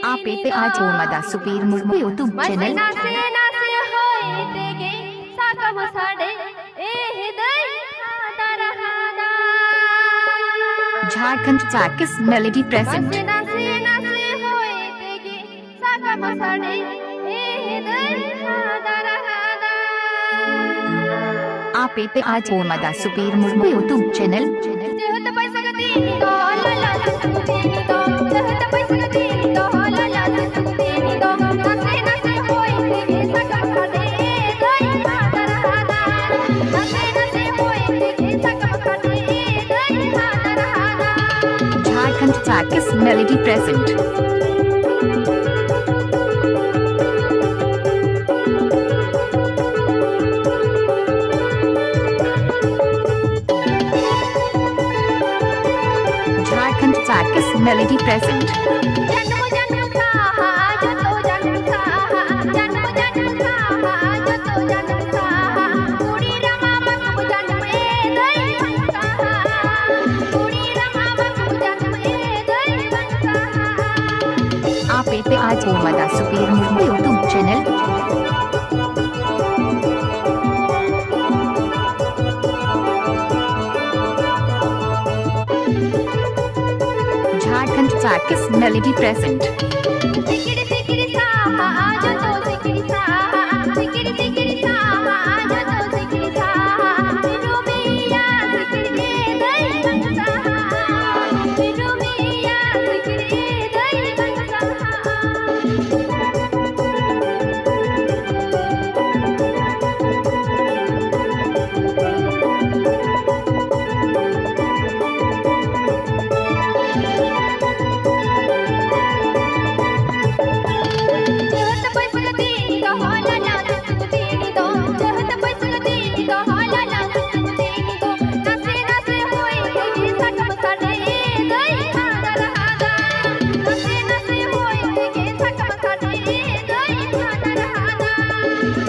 आप पे आज ओमदा सुपीर मुर्मू यूट्यूब चैनल झारखंड चाकिस मेलेडी प्रेजेंट। आप पे आज ओमदा सुपीर मुर्मू यूट्यूब चैनल झारखंड चाकिस मेलेडी प्रेजेंट। झारखंड चाकिस मेलेडी प्रेजेंट। आप पे आज ओमदा सुपीर मुर्मू यूट्यूब चैनल झारखंड चाकिस मेलेडी प्रेजेंट।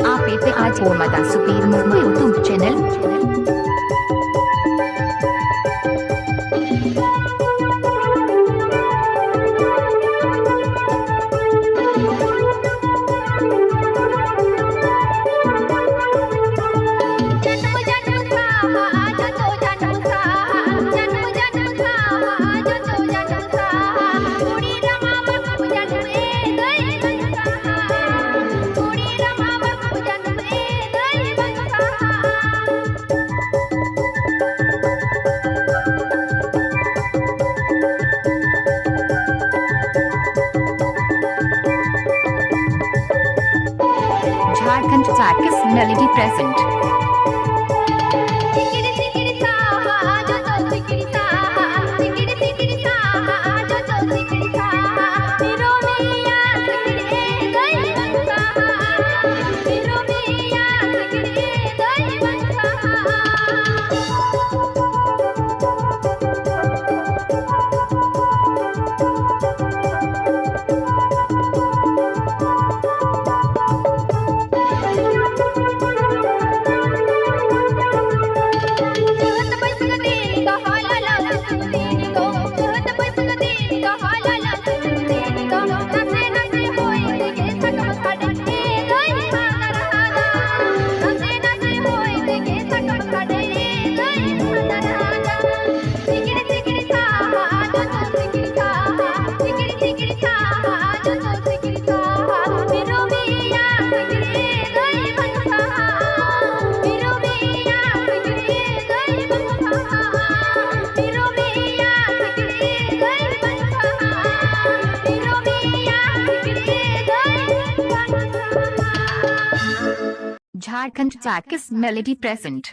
आप पे आज ओमदा सुपीर मुर्मू यूट्यूब चैनल झारखंड चाकिस मेलेडी प्रेजेंट। झारखंड चाकिस मेलेडी प्रेजेंट।